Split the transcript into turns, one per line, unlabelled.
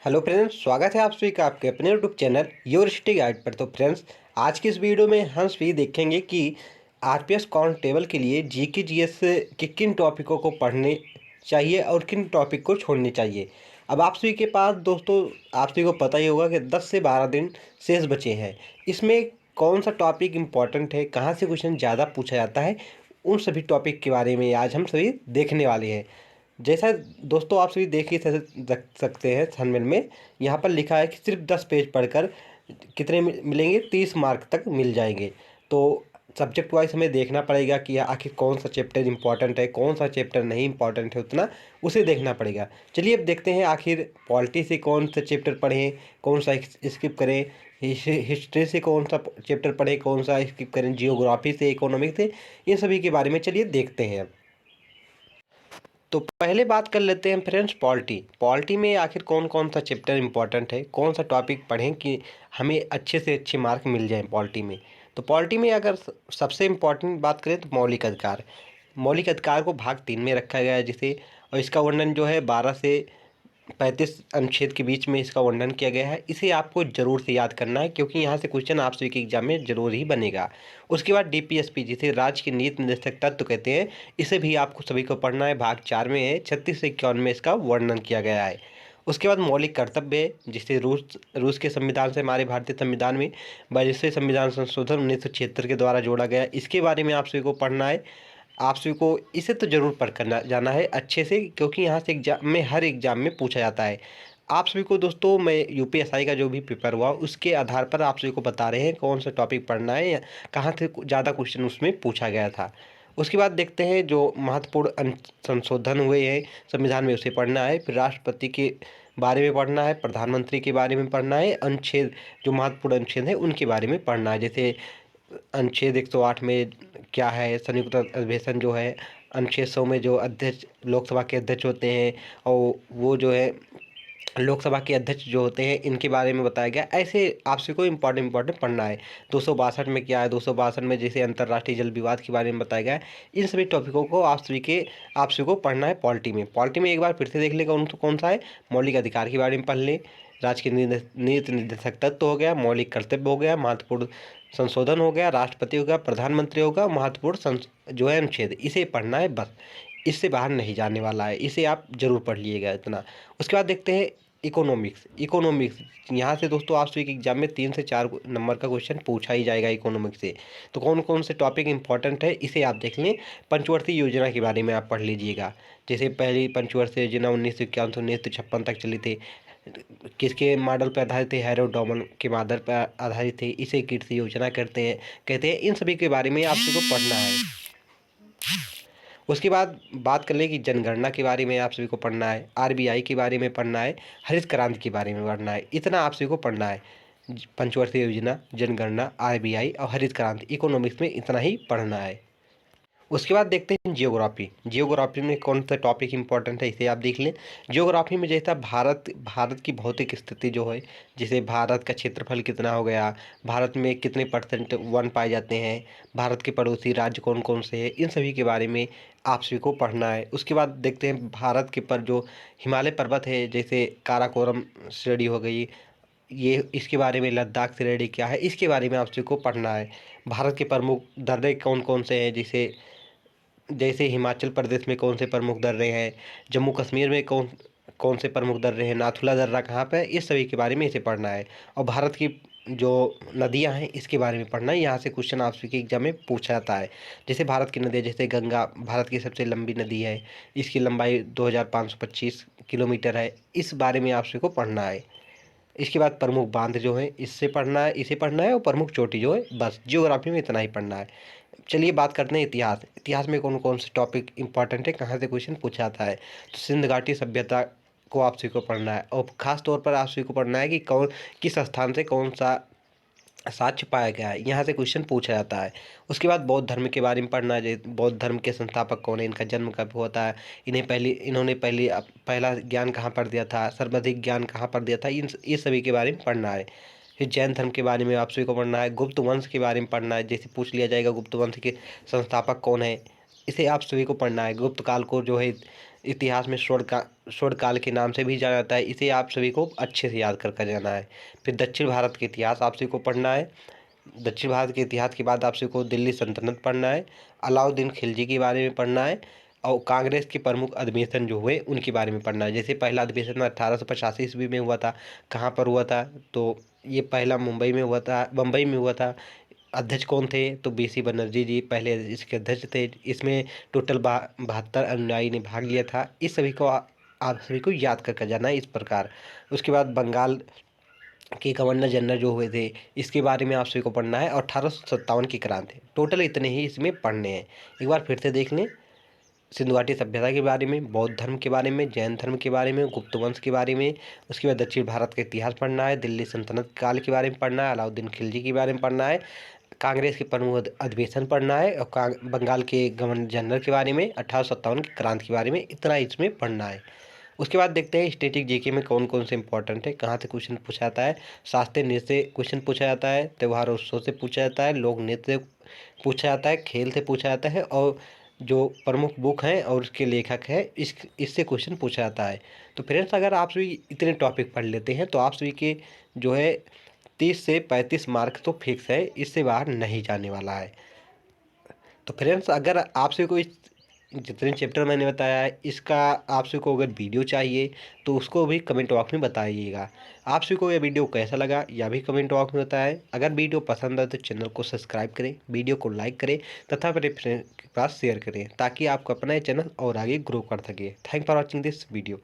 Hello friends, स्वागत है आप सभी का आपके अपने YouTube channel your study guide पर। तो फ्रेंड्स, आज की इस वीडियो में हम सभी देखेंगे कि आरपीएस कांस्टेबल के लिए जीके जीएस के किन टॉपिकों को पढ़ने चाहिए और किन टॉपिक को छोड़ने चाहिए। अब आप सभी के पास दोस्तों, आप सभी को पता ही होगा कि 10 से 12 दिन शेष बचे हैं। इसमें कौन सा टॉपिक इम्पॉर्टेंट है, कहाँ से क्वेश्चन ज़्यादा पूछा जाता है, उन सभी टॉपिक के बारे में आज हम सभी देखने वाले हैं। जैसा दोस्तों आप सभी देख ही सकते हैं, थंबनेल में यहाँ पर लिखा है कि सिर्फ 10 पेज पढ़कर कितने मिलेंगे, 30 मार्क तक मिल जाएंगे। तो सब्जेक्ट वाइज हमें देखना पड़ेगा कि आखिर कौन सा चैप्टर इंपॉर्टेंट है, कौन सा चैप्टर नहीं इंपॉर्टेंट है, उतना उसे देखना पड़ेगा। चलिए अब देखते हैं आखिर पॉलिटी से कौन सा चैप्टर पढ़ें, कौन सा स्किप करें, हिस्ट्री से कौन सा चैप्टर पढ़ें, कौन सा स्किप करें, जियोग्राफी से, इकोनॉमिक्स से, इन सभी के बारे में चलिए देखते हैं। तो पहले बात कर लेते हैं फ्रेंड्स, पॉलिटी में आखिर कौन कौन सा चैप्टर इंपॉर्टेंट है, कौन सा टॉपिक पढ़ें कि हमें अच्छे से अच्छे मार्क मिल जाएं पॉलिटी में। तो पॉलिटी में अगर सबसे इम्पॉर्टेंट बात करें तो मौलिक अधिकार को भाग 3 में रखा गया है जिसे, और इसका वर्णन जो है 12 से 35 अनुच्छेद के बीच में इसका वर्णन किया गया है। इसे आपको ज़रूर से याद करना है क्योंकि यहाँ से क्वेश्चन आप सभी के एग्जाम में जरूर ही बनेगा। उसके बाद डीपीएसपी जिसे राज्य के नीति निर्देशक तत्व कहते हैं, इसे भी आपको सभी को पढ़ना है। भाग 4 में है, 36 से 51 में इसका वर्णन किया गया है। उसके बाद मौलिक कर्तव्य है जिसे रूस के संविधान से हमारे भारतीय संविधान में 22वें संविधान संशोधन 1976 के द्वारा जोड़ा गया। इसके बारे में आप सभी को पढ़ना है। आप सभी को इसे तो ज़रूर पढ़ करना जाना है अच्छे से, क्योंकि यहाँ से एग्जाम में, हर एग्जाम में पूछा जाता है। आप सभी को दोस्तों, मैं यूपीएसआई का जो भी पेपर हुआ उसके आधार पर आप सभी को बता रहे हैं कौन सा टॉपिक पढ़ना है या कहाँ से ज़्यादा क्वेश्चन उसमें पूछा गया था। उसके बाद देखते हैं जो महत्वपूर्ण संशोधन हुए हैं संविधान में, उसे पढ़ना है। फिर राष्ट्रपति के बारे में पढ़ना है, प्रधानमंत्री के बारे में पढ़ना है, अनुच्छेद जो महत्वपूर्ण अनुच्छेद हैं उनके बारे में पढ़ना है। जैसे अनुच्छेद 108 में क्या है, संयुक्त अधिवेशन जो है, अनुच्छेद 100 में जो अध्यक्ष, लोकसभा के अध्यक्ष होते हैं, और वो जो है लोकसभा के अध्यक्ष जो होते हैं, इनके बारे में बताया गया। ऐसे आप सभी को इम्पोर्टेंट पढ़ना है। 262 में क्या है, 262 में जैसे अंतर्राष्ट्रीय जल विवाद के बारे में बताया गया है। इन सभी टॉपिकों को आप सभी को पढ़ना है पॉलिटी में एक बार फिर से देख लेगा कौन सा है। मौलिक अधिकार के बारे में पढ़ लें, राज्य के नीति निर्देशक तत्व हो गया, मौलिक कर्तव्य हो गया, महत्वपूर्ण संशोधन हो गया, राष्ट्रपति होगा, प्रधानमंत्री होगा, महत्वपूर्ण जो है अनुच्छेद, इसे पढ़ना है बस। इससे बाहर नहीं जाने वाला है, इसे आप जरूर पढ़ लीजिएगा इतना। उसके बाद देखते हैं इकोनॉमिक्स। यहाँ से दोस्तों आप सभी के एग्जाम में 3 से 4 नंबर का क्वेश्चन पूछा ही जाएगा इकोनॉमिक्स से। तो कौन कौन से टॉपिक इंपॉर्टेंट है इसे आप देख लें। पंचवर्षीय योजना के बारे में आप पढ़ लीजिएगा। जैसे पहली पंचवर्षीय योजना 1951 से 1956 तक चली थी, किसके मॉडल पर आधारित थे, हैरो डॉमन के मॉडल पर आधारित थे, इसे कृषि योजना कहते हैं। इन सभी के बारे में आप सभी को पढ़ना है। उसके बाद बात कर लें कि जनगणना के बारे में आप सभी को पढ़ना है, आरबीआई के बारे में पढ़ना है, हरित क्रांति के बारे में पढ़ना है। इतना आप सभी को पढ़ना है। पंचवर्षीय योजना, जनगणना, आरबीआई और हरित क्रांति, इकोनॉमिक्स में इतना ही पढ़ना है। उसके बाद देखते हैं जियोग्राफी में कौन सा टॉपिक इंपॉर्टेंट है, इसे आप देख लें। जियोग्राफी में जैसा भारत की भौतिक स्थिति जो है, जैसे भारत का क्षेत्रफल कितना हो गया, भारत में कितने % वन पाए जाते हैं, भारत के पड़ोसी राज्य कौन कौन से हैं, इन सभी के बारे में आप सभी को पढ़ना है। उसके बाद देखते हैं भारत के पर जो हिमालय पर्वत है, जैसे काराकोरम श्रेणी हो गई, ये इसके बारे में, लद्दाख श्रेणी क्या है, इसके बारे में आप सभी को पढ़ना है। भारत के प्रमुख दर्रे कौन कौन से हैं, जैसे हिमाचल प्रदेश में कौन से प्रमुख दर्रे हैं, जम्मू कश्मीर में कौन कौन से प्रमुख दर्रे हैं, नाथुला दर्रा कहाँ पे है, इस सभी के बारे में इसे पढ़ना है। और भारत की जो नदियां हैं इसके बारे में पढ़ना है। यहाँ से क्वेश्चन आप सभी के एग्जाम में पूछा जाता है। जैसे भारत की नदियाँ, जैसे गंगा भारत की सबसे लंबी नदी है, इसकी लंबाई 2525 किलोमीटर है, इस बारे में आप सभी को पढ़ना है। इसके बाद प्रमुख बांध जो है इसे पढ़ना है, और प्रमुख चोटी जो है, बस जियोग्राफी में इतना ही पढ़ना है। चलिए बात करते हैं इतिहास में कौन कौन से टॉपिक इंपॉर्टेंट है, कहाँ से क्वेश्चन पूछा जाता है। तो सिंध घाटी सभ्यता को आप सभी को पढ़ना है, और ख़ास तौर पर आप सभी को पढ़ना है कि किस स्थान से कौन सा साक्ष्य पाया गया है, यहाँ से क्वेश्चन पूछा जाता है। उसके बाद बौद्ध धर्म के बारे में पढ़ना है। बौद्ध धर्म के संस्थापक कौन है, इनका जन्म कब होता है, इन्होंने पहला ज्ञान कहाँ पर दिया था, सर्वाधिक ज्ञान कहाँ पर दिया था, ये सभी के बारे में पढ़ना है। फिर जैन धर्म के बारे में आप सभी को पढ़ना है। गुप्त वंश के बारे में पढ़ना है, जैसे पूछ लिया जाएगा गुप्त वंश के संस्थापक कौन है, इसे आप सभी को पढ़ना है। गुप्त काल को जो है इतिहास में स्वर्ण काल के नाम से भी जाना जाता है। इसे आप सभी को अच्छे से याद कर जाना है। फिर दक्षिण भारत के इतिहास आप सभी को पढ़ना है। दक्षिण भारत के इतिहास के बाद आप सभी को दिल्ली सल्तनत पढ़ना है, अलाउद्दीन खिलजी के बारे में पढ़ना है और कांग्रेस के प्रमुख अधिवेशन जो हुए उनके बारे में पढ़ना है। जैसे पहला अधिवेशन 1885 ईस्वी में हुआ था। कहाँ पर हुआ था? तो ये पहला मुंबई में हुआ था, बम्बई में हुआ था। अध्यक्ष कौन थे? तो बीसी बनर्जी जी पहले इसके अध्यक्ष थे। इसमें टोटल 72 अनुयायी ने भाग लिया था। इस सभी को आप सभी को याद करके जाना है इस प्रकार। उसके बाद बंगाल के गवर्नर जनरल जो हुए थे, इसके बारे में आप सभी को पढ़ना है और 1857 की क्रांति। टोटल इतने ही इसमें पढ़ने हैं। एक बार फिर से देख लें। सिंधु घाटी सभ्यता के बारे में, बौद्ध धर्म के बारे में, जैन धर्म के बारे में, गुप्त वंश के बारे में। उसके बाद दक्षिण भारत का इतिहास पढ़ना है, दिल्ली सल्तनत काल के बारे में पढ़ना है, अलाउद्दीन खिलजी के बारे में पढ़ना है, कांग्रेस के प्रमुख अधिवेशन पढ़ना है और बंगाल के गवर्नर जनरल के बारे में, 1857 की क्रांति के बारे में। इतना इसमें पढ़ना है। उसके बाद देखते हैं स्टैटिक जीके में कौन कौन से इंपॉर्टेंट है, कहाँ से क्वेश्चन पूछा जाता है। शास्त्रीय नृत्य से क्वेश्चन पूछा जाता है, त्यौहार उत्सव से पूछा जाता है, लोक नृत्य से पूछा जाता है, खेल से पूछा जाता है और जो प्रमुख बुक हैं और उसके लेखक हैं इससे क्वेश्चन पूछा जाता है। तो फ्रेंड्स, अगर आप सभी इतने टॉपिक पढ़ लेते हैं तो आप सभी के जो है 30 से 35 मार्क तो फिक्स है, इससे बाहर नहीं जाने वाला है। तो फ्रेंड्स, अगर आप सभी को जितने चैप्टर मैंने बताया है इसका आप सभी को अगर वीडियो चाहिए तो उसको भी कमेंट बॉक्स में बताइएगा। आप सभी को यह वीडियो कैसा लगा यह भी कमेंट बॉक्स में बताएं। अगर वीडियो पसंद आए तो चैनल को सब्सक्राइब करें, वीडियो को लाइक करें तथा अपने फ्रेंड के पास शेयर करें ताकि आपका अपना चैनल और आगे ग्रो कर सके। Thank for watching this video.